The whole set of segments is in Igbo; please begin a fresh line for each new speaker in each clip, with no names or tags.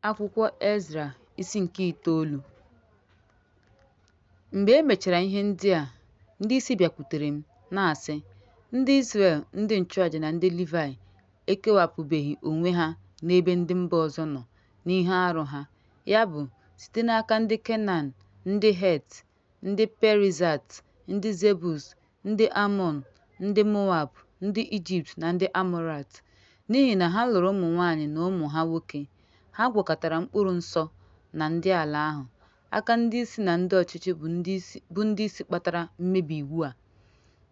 Akwụkwọ Ezra isi nke 9. Mgbe e mechara ihe ndị a, ndị isi bịakwutere m na-asị, ndị Izrel, ndị nchụaja na ndị Livayị ekewapụbeghị onwe ha n'ebe ndị mba ọzọ nọ n'ihe arụ ha, ya bụ, site n'aka ndị Kenan, ndị Het, ndị Perizat, ndị Zebus, ndị Amọn, ndị Moab, ndị Ijipt na ndị Amorait, n'ihi na ha lụrụ ụmụ nwaanyị na ụmụ ha nwoke. Ha gwakọtara mkpụrụ nsọ na ndị ala ahụ. Aka ndị isi na ndị ọchịchị bụ ndị isi kpatara mmebi iwu a.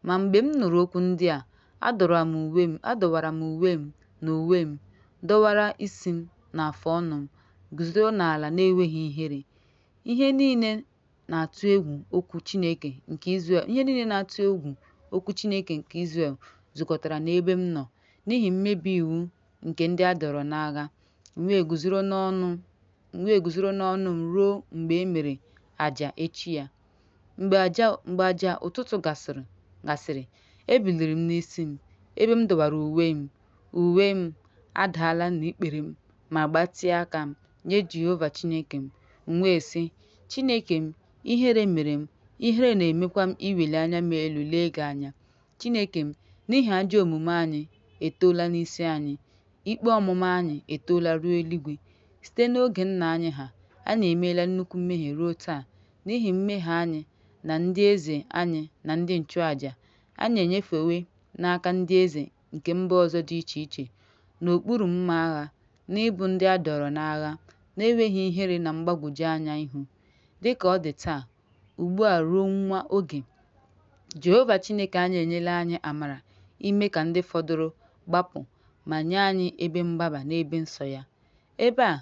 Ma mgbe m nụrụ okwu ndị a, adọwara m uwe m na uwe m, dọwara isi m na afụ ọnụ m, guzoro n'ala na-enweghị ihere. Ihe niile na-atụ egwu okwu Chineke nke Izrel zukọtara n'ebe m nọ, n'ihi mmebi iwu nke ndị a dọrọ n'agha. M wee guzoro n'ọnụ m ruo mgbe e mere àjà echi ya. Mgbe àjà ụtụtụ gasịrị, ebiliri m n'isi m, ebe m dọwara uwe m adaala n'ikpere m, ma gbatịa aka m nye Jehova Chineke m. M wee sị, Chineke m, ihere mere m, ihere na-emekwa m iweli anya m elu lee gị anya. Chineke m, n'ihi ajọ omume anyị etoola n'isi anyị, ikpe ọmụma anyị etoola ruo eluigwe. Site n'oge nna anyị ha, anyị emeela nnukwu mmehie ruo taa. N'ihi mmehie anyị na ndị eze anyị na ndị nchụaja, anyị enyefewo n'aka ndị eze nke mba ọzọ dị iche iche, n'okpuru mma agha, na ịbụ ndị a dọrọ n'agha, na-enweghị ihere na mgbagwoju anya ihu. Dịka ọ dị taa, ugbu a ruo nwa oge, Jehova Chineke anyị enyela anyị amara ime ka ndị fọdụrụ gbapụ, ma nye anyị ebe mgbaba n'ebe nsọ ya. Ebe a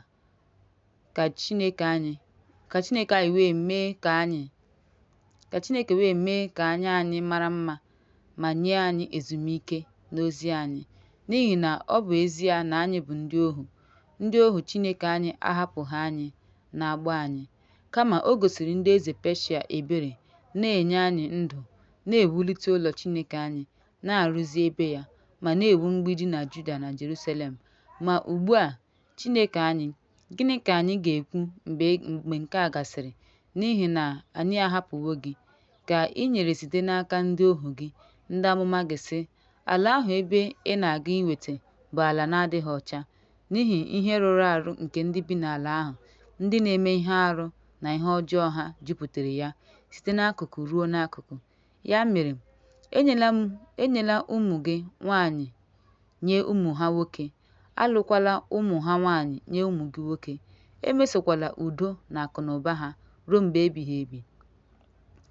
ka Chineke wee mee ka anya anyị mara mma, ma nye anyị ezumike n'ozi anyị. N'ihi na ọ bụ ezie na anyị bụ ndị ohu Chineke anyị ahapụghị anyị n'agbụ anyị, kama o gosiri ndị eze Peshia ebere, na-enye anyị ndụ, na-ewulite ụlọ Chineke anyị, na-arụzi ebe ya, ma na-ewu mgbidi na Juda na Jerusalem. Ma ugbu a, Chineke anyị, gịnị ka anyị ga-ekwu mgbe nke a gasịrị? N'ihi na anyị ahapụwo gị, ka ị nyere site n'aka ndị ohu gị, ndị amụma gị sị, ala ahụ ebe ị na-aga inweta bụ ala na-adịghị ọcha, n'ihi ihe rụrụ arụ nke ndị bi n'ala ahụ, ndị na-eme ihe arụ na ihe ọjọọ ha jupụtara ya site n'akụkụ ruo n'akụkụ. Ya mere, enyela ụmụ gị nwanyị nye ụmụ ha nwoke, alụkwala ụmụ ha nwanyị nye ụmụ gị nwoke, emesokwala udo na akụnụba ha ruo mgbe ebighị ebi,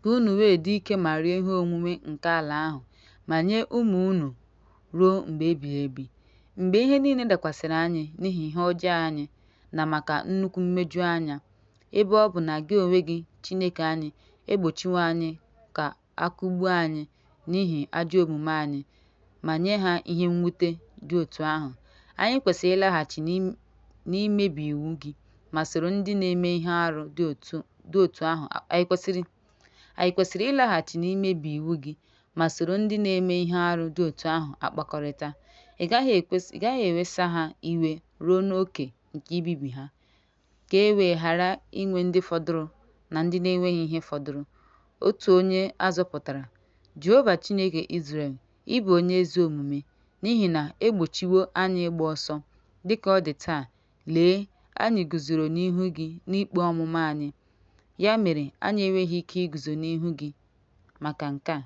ka unu wee dị ike ma rie ihe onwunwe nke ala ahụ, ma nye ụmụ unu ruo mgbe ebighị ebi. Mgbe ihe niile dakwasịrị anyị n'ihi ihe ọjọọ anyị na maka nnukwu mmeju anya, ebe ọ bụ na gị onwe gị Chineke anyị egbochiwo anyị ka akụgbuo anyị n'ihi ajọ omume anyị, ma nye ha ihe mwute dị otu ahụ, anyị kwesịrị ịlaghachi n'imebi iwu gị ma soro ndị na-eme ihe arụ dị otu ahụ akpakọrịta. Ị gaghị ewesa ha iwe ruo n'oke nke ibibi ha, ka e wee ghara inwe ndị fọdụrụ na ndị na-enweghị ihe fọdụrụ. Otu onye azọpụtara, Jehova Chineke Izrel, ị bụ onye ezi omume, n'ihi na egbochiwo anyị ịgba ọsọ. Dịka ọ dị taa, lee, anyị guzoro n'ihu gị n'ikpe ọmụma anyị. Ya mere, anyị enweghị ike iguzo n'ihu gị maka nke a.